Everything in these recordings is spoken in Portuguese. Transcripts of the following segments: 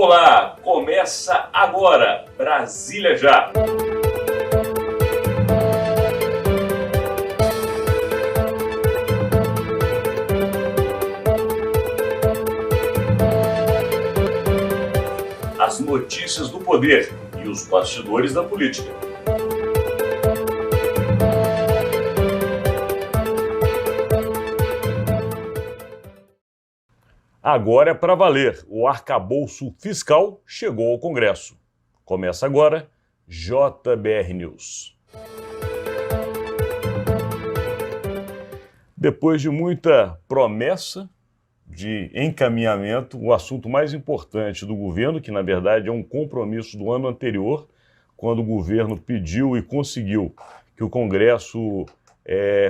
Olá, começa agora, Brasília Já. As notícias do poder e os bastidores da política. Agora é para valer. O arcabouço fiscal chegou ao Congresso. Começa agora, JBR News. Depois de muita promessa de encaminhamento, o assunto mais importante do governo, que na verdade é um compromisso do ano anterior, quando o governo pediu e conseguiu que o Congresso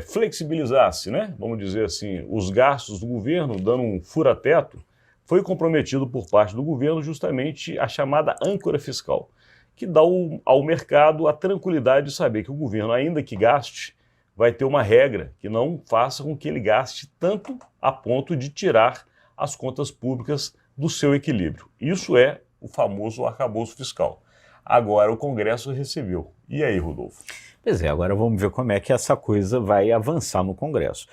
flexibilizasse, né? Vamos dizer assim, os gastos do governo, dando um fura-teto, foi comprometido por parte do governo justamente a chamada âncora fiscal, que dá ao mercado a tranquilidade de saber que o governo, ainda que gaste, vai ter uma regra que não faça com que ele gaste tanto a ponto de tirar as contas públicas do seu equilíbrio. Isso é o famoso arcabouço fiscal. Agora o Congresso recebeu. E aí, Rodolfo? Pois é, agora vamos ver como é que essa coisa vai avançar no Congresso.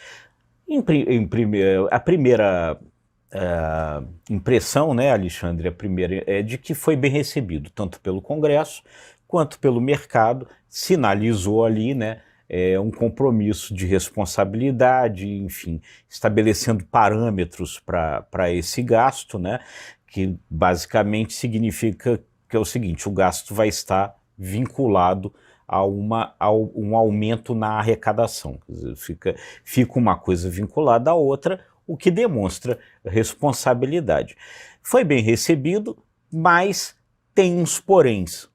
A primeira impressão, né, Alexandre, a primeira é de que foi bem recebido, tanto pelo Congresso quanto pelo mercado, sinalizou ali, né, um compromisso de responsabilidade, enfim, estabelecendo parâmetros para esse gasto, né, que basicamente significa que é o seguinte: o gasto vai estar vinculado a um aumento na arrecadação. Quer dizer, fica uma coisa vinculada à outra, o que demonstra responsabilidade. Foi bem recebido, mas tem uns poréns.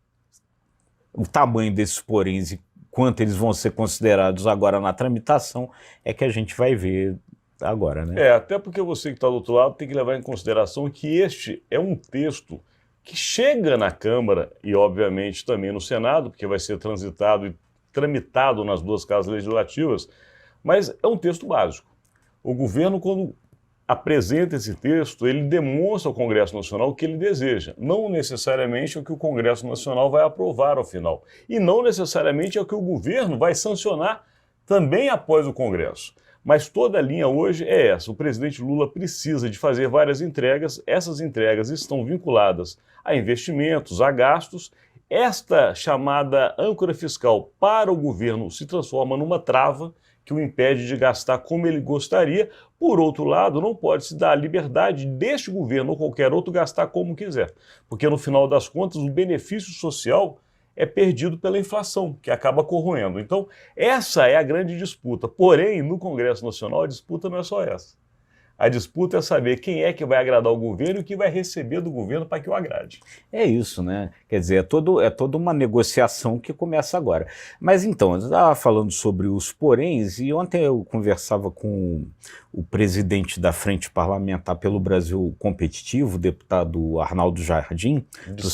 O tamanho desses poréns e quanto eles vão ser considerados agora na tramitação é que a gente vai ver agora, né? Até porque você que está do outro lado tem que levar em consideração que este é um texto que chega na Câmara e, obviamente, também no Senado, porque vai ser transitado e tramitado nas duas casas legislativas, mas é um texto básico. O governo, quando apresenta esse texto, ele demonstra ao Congresso Nacional o que ele deseja, não necessariamente o que o Congresso Nacional vai aprovar ao final, e não necessariamente é o que o governo vai sancionar também após o Congresso. Mas toda a linha hoje é essa: o presidente Lula precisa de fazer várias entregas, essas entregas estão vinculadas a investimentos, a gastos. Esta chamada âncora fiscal para o governo se transforma numa trava que o impede de gastar como ele gostaria. Por outro lado, não pode se dar a liberdade deste governo ou qualquer outro gastar como quiser, porque no final das contas o benefício social é perdido pela inflação, que acaba corroendo. Então, essa é a grande disputa. Porém, no Congresso Nacional, a disputa não é só essa. A disputa é saber quem é que vai agradar o governo e o que vai receber do governo para que o agrade. É isso, né? Quer dizer, é toda uma negociação que começa agora. Mas então, eu estava falando sobre os poréns, e ontem eu conversava com o presidente da Frente Parlamentar pelo Brasil Competitivo, o deputado Arnaldo Jardim, do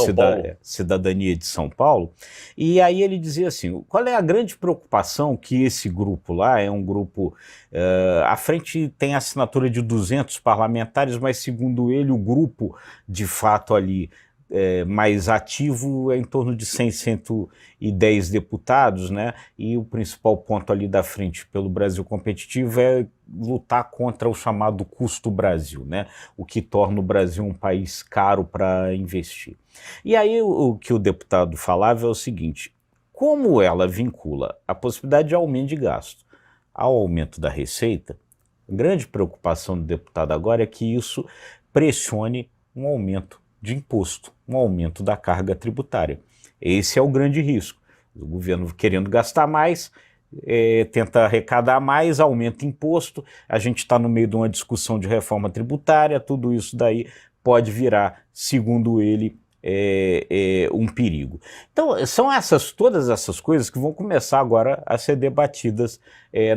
Cidadania de São Paulo, e aí ele dizia assim: qual é a grande preocupação que esse grupo lá, é um grupo, a Frente tem assinatura de 200 parlamentares, mas segundo ele o grupo de fato ali mais ativo é em torno de 100, 110 deputados, né? E o principal ponto ali da Frente pelo Brasil Competitivo é lutar contra o chamado custo Brasil, né? O que torna o Brasil um país caro para investir. E aí o que o deputado falava é o seguinte: como ela vincula a possibilidade de aumento de gasto ao aumento da receita, a grande preocupação do deputado agora é que isso pressione um aumento de imposto, um aumento da carga tributária. Esse é o grande risco. O governo querendo gastar mais, tenta arrecadar mais, aumenta imposto, a gente está no meio de uma discussão de reforma tributária, tudo isso daí pode virar, segundo ele, um perigo. Então, são todas essas coisas que vão começar agora a ser debatidas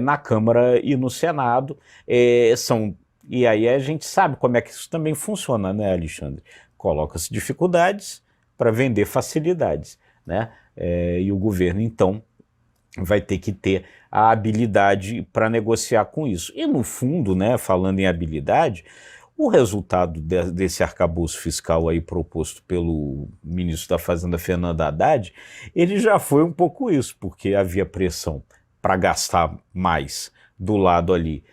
na Câmara e no Senado. E aí a gente sabe como é que isso também funciona, né, Alexandre? Coloca-se dificuldades para vender facilidades, né? E o governo, então, vai ter que ter a habilidade para negociar com isso. E, no fundo, né, falando em habilidade, O resultado desse arcabouço fiscal aí proposto pelo ministro da Fazenda, Fernando Haddad, ele já foi um pouco isso, porque havia pressão para gastar mais do lado ali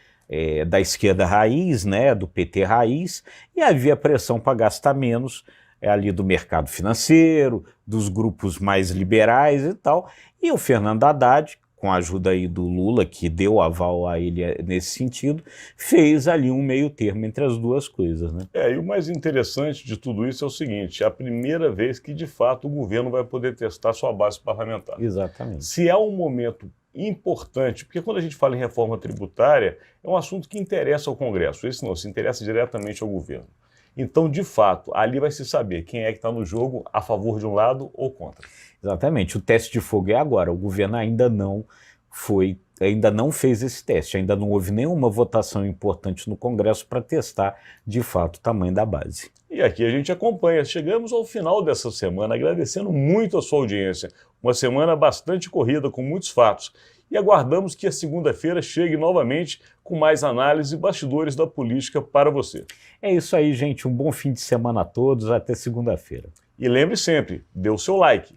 da esquerda raiz, né, do PT raiz, e havia pressão para gastar menos ali do mercado financeiro, dos grupos mais liberais e tal. E o Fernando Haddad, com a ajuda aí do Lula, que deu aval a ele nesse sentido, fez ali um meio termo entre as duas coisas, né? E o mais interessante de tudo isso é o seguinte, é a primeira vez que, de fato, o governo vai poder testar sua base parlamentar. Exatamente. Se há um momento importante, porque quando a gente fala em reforma tributária, é um assunto que interessa ao Congresso, esse não, se interessa diretamente ao governo. Então, de fato, ali vai se saber quem é que está no jogo a favor de um lado ou contra. Exatamente. O teste de fogo é agora. O governo ainda não fez esse teste, ainda não houve nenhuma votação importante no Congresso para testar, de fato, o tamanho da base. E aqui a gente acompanha. Chegamos ao final dessa semana, agradecendo muito a sua audiência. Uma semana bastante corrida, com muitos fatos. E aguardamos que a segunda-feira chegue novamente com mais análise e bastidores da política para você. É isso aí, gente. Um bom fim de semana a todos. Até segunda-feira. E lembre sempre, dê o seu like.